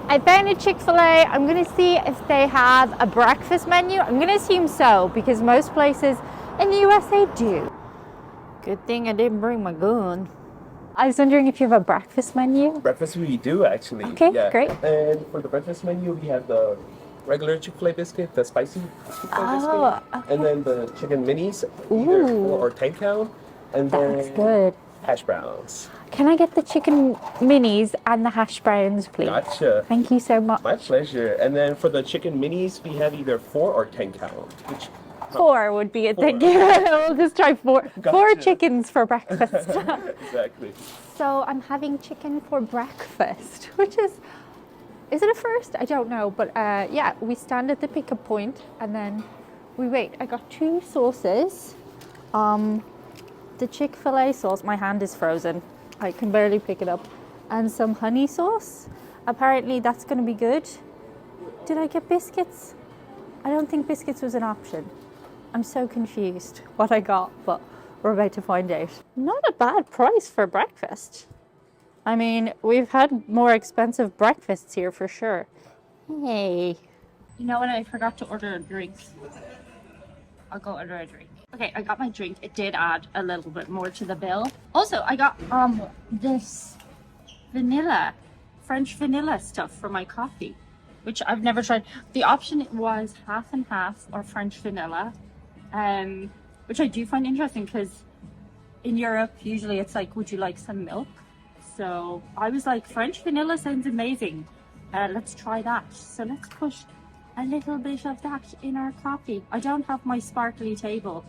I found a Chick-fil-A. I'm going to see if they have a breakfast menu. I'm going to assume so because most places in the USA do. Good thing I didn't bring my gun. I was wondering if you have a breakfast menu. Breakfast we do actually. Okay, yeah. great. And for the breakfast menu, we have the regular Chick-fil-A biscuit, the spicy Chick-fil-A biscuit, Okay. and then the chicken minis, either 4 or 10 count, and That's then good. hash browns. Can I get the chicken minis and the hash browns, please? Gotcha. Thank you so much. My pleasure. And then for the chicken minis, we have either 4 or 10 count. Which 4 would be it. Thank you. We'll just try 4. Gotcha. 4 chickens for breakfast. Exactly. So I'm having chicken for breakfast, which is it a first? I don't know, but yeah, we stand at the pickup point and then we wait. I got 2 sauces. The Chick-fil-A sauce, my hand is frozen. I can barely pick it up. And some honey sauce. Apparently that's going to be good. Did I get biscuits? I don't think biscuits was an option. I'm so confused what I got, but we're about to find out. Not a bad price for breakfast. I mean, we've had more expensive breakfasts here for sure. Hey. You know what? I forgot to order a drink. I'll go order a drink. Okay, I got my drink. It did add a little bit more to the bill. Also, I got this French vanilla stuff for my coffee, which I've never tried. The option was half and half or French vanilla, which I do find interesting because in Europe, usually it's like, would you like some milk? So I was like, French vanilla sounds amazing. Let's try that. So let's push a little bit of that in our coffee. I don't have my sparkly table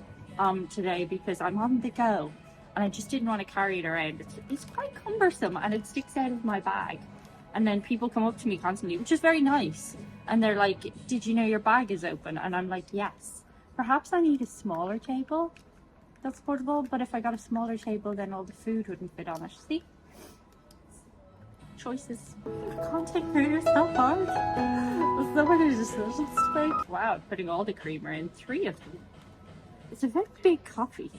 today because I'm on the go and I just didn't want to carry it around. It's quite cumbersome and it sticks out of my bag. And then people come up to me constantly, which is very nice. And they're like, did you know your bag is open? And I'm like, yes. Perhaps I need a smaller table that's portable, but if I got a smaller table, then all the food wouldn't fit on it. See? Choices. Content creators so hard. So many decisions to make. Wow, putting all the creamer in, 3 of them. It's a very big coffee,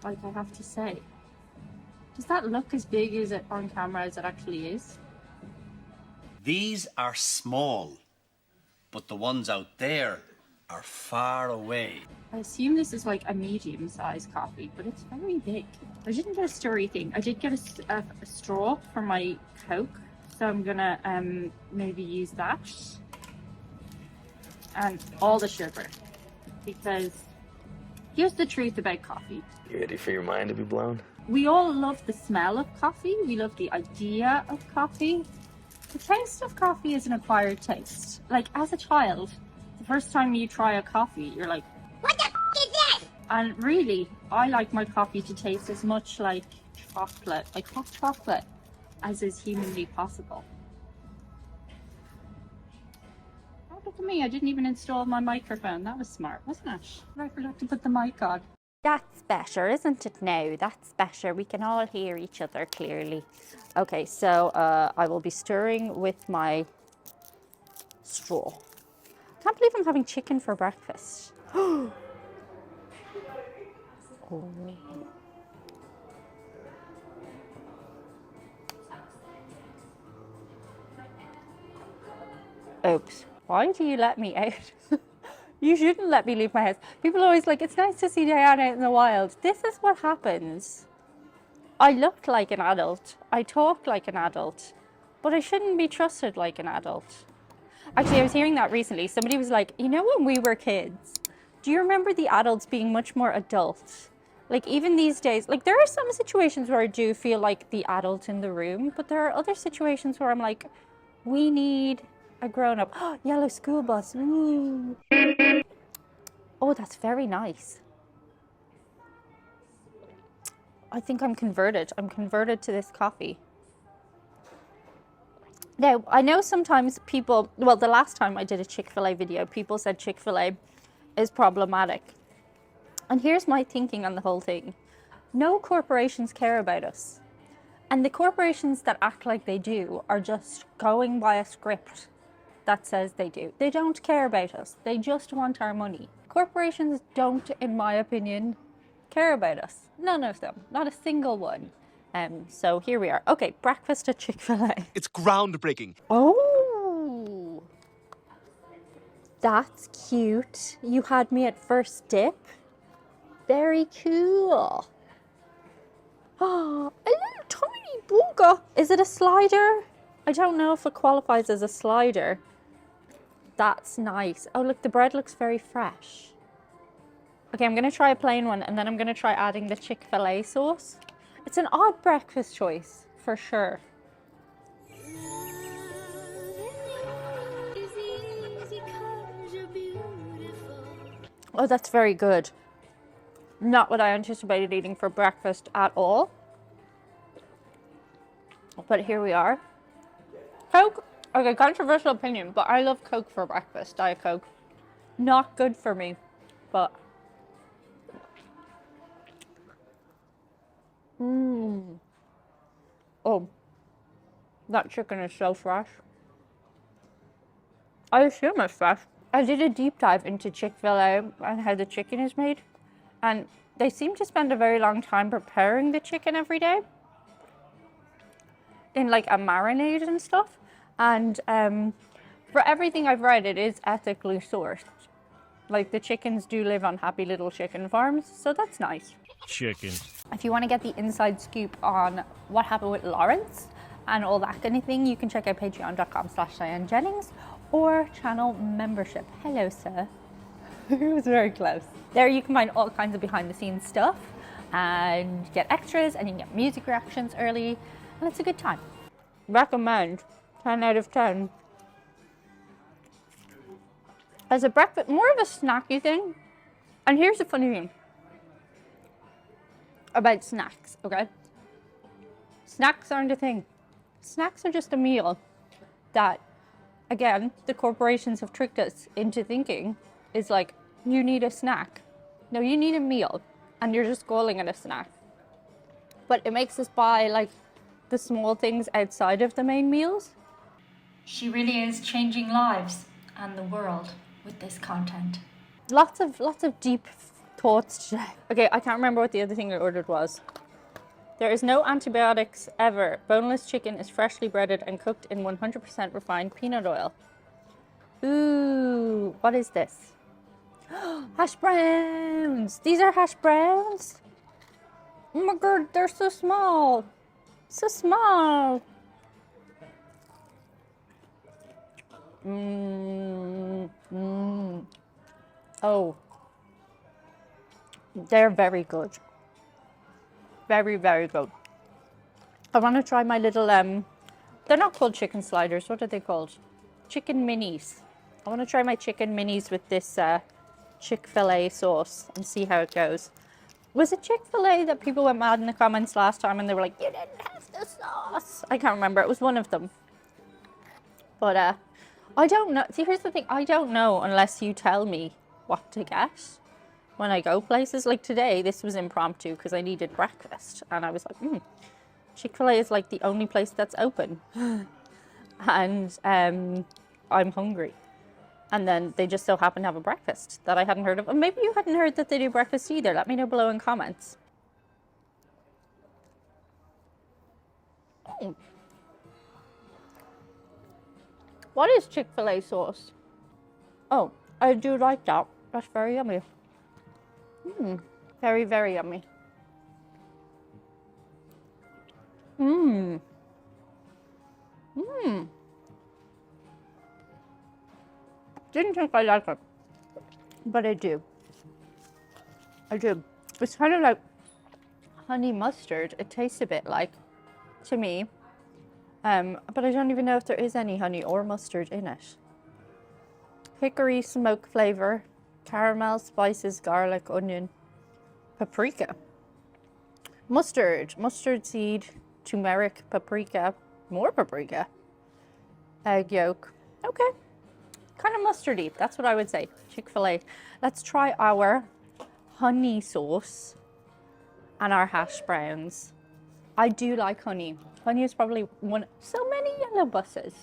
like I have to say. Does that look as big as it on camera as it actually is? These are small, but the ones out there are far away. I assume this is like a medium-sized coffee, but it's very big. I didn't get a stirry thing. I did get a straw for my Coke, so I'm gonna maybe use that. And all the sugar, because here's the truth about coffee. You ready for your mind to be blown? We all love the smell of coffee. We love the idea of coffee. The taste of coffee is an acquired taste. Like as a child, the first time you try a coffee, you're like, what the f is that? And really, I like my coffee to taste as much like chocolate, like hot chocolate, as is humanly possible. Oh, look at me, I didn't even install my microphone. That was smart, wasn't it? I forgot to put the mic on. That's better, isn't it now? That's better. We can all hear each other clearly. Okay, so I will be stirring with my straw. Can't believe I'm having chicken for breakfast. Oh. Oops. Why do you let me out? You shouldn't let me leave my house. People are always like, it's nice to see Diane out in the wild. This is what happens. I look like an adult. I talk like an adult. But I shouldn't be trusted like an adult. Actually, I was hearing that recently. Somebody was like, you know when we were kids, do you remember the adults being much more adult? Like even these days, like there are some situations where I do feel like the adult in the room, but there are other situations where I'm like, we need a grown-up. Oh, yellow school bus. Ooh. Oh, that's very nice. I think I'm converted. I'm converted to this coffee. Now, I know sometimes people, well, the last time I did a Chick-fil-A video, people said Chick-fil-A is problematic. And here's my thinking on the whole thing. No corporations care about us. And the corporations that act like they do are just going by a script that says they do. They don't care about us. They just want our money. Corporations don't, in my opinion, care about us. None of them. Not a single one. So here we are. Okay, breakfast at Chick-fil-A. It's groundbreaking. Oh. That's cute. You had me at first dip. Very cool. Oh, a little tiny burger. Is it a slider? I don't know if it qualifies as a slider. That's nice. Oh, look, the bread looks very fresh. Okay, I'm going to try a plain one, and then I'm going to try adding the Chick-fil-A sauce. It's an odd breakfast choice, for sure. Oh, that's very good. Not what I anticipated eating for breakfast at all. But here we are. Coke, okay, controversial opinion, but I love Coke for breakfast, Diet Coke. Not good for me, but... Oh, that chicken is so fresh. I assume it's fresh. I did a deep dive into Chick-fil-A and how the chicken is made. And they seem to spend a very long time preparing the chicken every day. In like a marinade and stuff. And for everything I've read, it is ethically sourced. Like the chickens do live on happy little chicken farms. So that's nice. Chicken. If you want to get the inside scoop on what happened with Lawrence and all that kind of thing, you can check out patreon.com/Diane'S or channel membership. Hello, sir. It was very close. There you can find all kinds of behind the scenes stuff and get extras, and you can get music reactions early, and it's a good time. Recommend. 10 out of 10. As a breakfast, more of a snacky thing. And here's the funny thing about snacks, okay? Snacks aren't a thing. Snacks are just a meal that, again, the corporations have tricked us into thinking is like, you need a snack. No, you need a meal, and you're just calling it a snack. But it makes us buy like the small things outside of the main meals. She really is changing lives and the world with this content. Lots of deep thoughts today. Okay, I can't remember what the other thing I ordered was. There is no antibiotics ever. Boneless chicken is freshly breaded and cooked in 100% refined peanut oil. Ooh, what is this? Hash browns. These are hash browns. Oh my god, they're so small. So small. Oh, they're very good. Very, very good. I want to try my little, they're not called chicken sliders. What are they called? Chicken minis. I want to try my chicken minis with this Chick-fil-A sauce and see how it goes. Was it Chick-fil-A that people went mad in the comments last time and they were like, you didn't have the sauce? I can't remember. It was one of them. But I don't know. See, here's the thing. I don't know unless you tell me what to get when I go places. Like today, this was impromptu because I needed breakfast. And I was like, Chick-fil-A is like the only place that's open. And I'm hungry. And then they just so happen to have a breakfast that I hadn't heard of. And maybe you hadn't heard that they do breakfast either. Let me know below in comments. Oh. What is Chick-fil-A sauce? Oh, I do like that. That's very yummy. Very, very yummy. Didn't think I like it, but I do. I do. It's kind of like honey mustard. It tastes a bit like, to me. But I don't even know if there is any honey or mustard in it. Hickory smoke flavor, caramel, spices, garlic, onion, paprika, mustard, mustard seed, turmeric, paprika, more paprika, egg yolk. Okay, kind of mustardy. That's what I would say. Chick-fil-A. Let's try our honey sauce and our hash browns. I do like honey. Honey is probably one. So many yellow buses.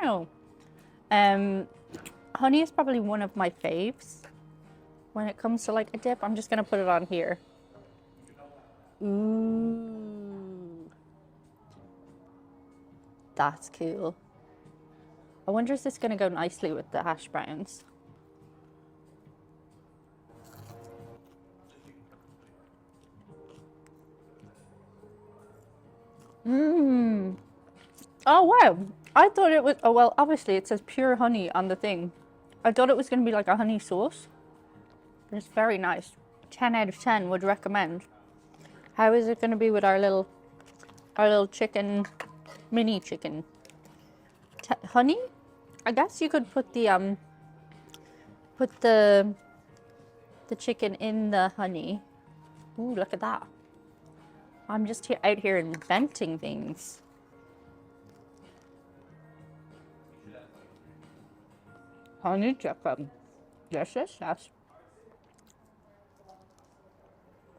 Wow. Honey is probably one of my faves when it comes to like a dip. I'm just gonna put it on here. Ooh, that's cool. I wonder if this is going to go nicely with the hash browns. Mmm. Oh, wow. I thought it was, oh, well, obviously it says pure honey on the thing. I thought it was going to be like a honey sauce. But it's very nice. 10 out of 10 would recommend. How is it going to be with our little chicken, mini chicken? Honey? I guess you could put the chicken in the honey. Ooh, look at that. I'm just out here inventing things. Honey chicken. Yes, yes, yes.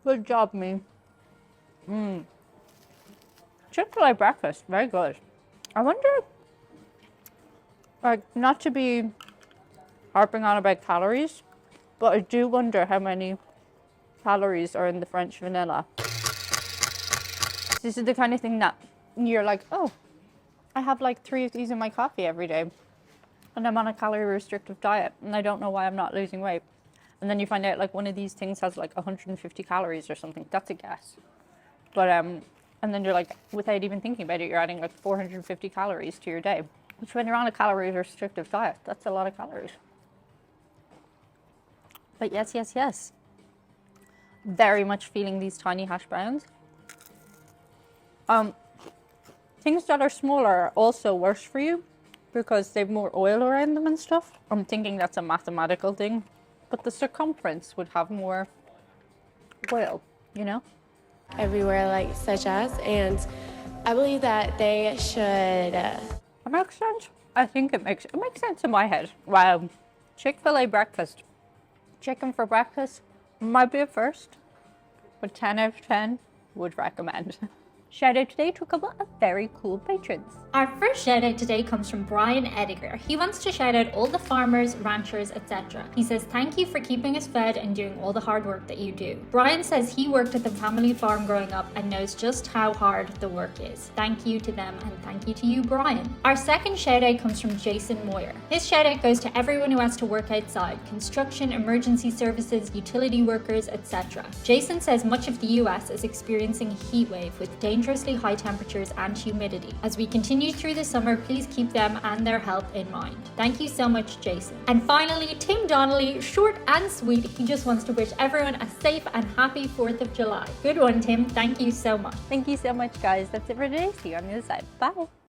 Good job, me. Chick-fil-A breakfast, very good. I wonder, like, not to be harping on about calories, but I do wonder how many calories are in the French vanilla. This is the kind of thing that you're like, oh, I have like 3 of these in my coffee every day, and I'm on a calorie restrictive diet, and I don't know why I'm not losing weight. And then you find out like one of these things has like 150 calories or something. That's a guess. But and then you're like, without even thinking about it, you're adding like 450 calories to your day. Which when you're on a calorie restrictive diet, that's a lot of calories. But yes, yes, yes. Very much feeling these tiny hash browns. Things that are smaller are also worse for you because they've more oil around them and stuff. I'm thinking that's a mathematical thing. But the circumference would have more oil, you know? Everywhere, like such as, and I believe that they should. It makes sense. I think it makes sense in my head. Wow, Chick-fil-A breakfast, chicken for breakfast might be a first, but 10 out of 10 would recommend. Shout out today to a couple of very cool patrons. Our first shout out today comes from Brian Ediger. He wants to shout out all the farmers, ranchers, etc. He says, thank you for keeping us fed and doing all the hard work that you do. Brian says he worked at the family farm growing up and knows just how hard the work is. Thank you to them and thank you to you, Brian. Our second shout out comes from Jason Moyer. His shout out goes to everyone who has to work outside, construction, emergency services, utility workers, etc. Jason says much of the US is experiencing a heat wave with dangerously high temperatures and humidity. As we continue through the summer, please keep them and their health in mind. Thank you so much, Jason. And finally, Tim Donnelly, short and sweet, he just wants to wish everyone a safe and happy 4th of July. Good one, Tim. Thank you so much. Thank you so much, guys. That's it for today. See you on the other side. Bye.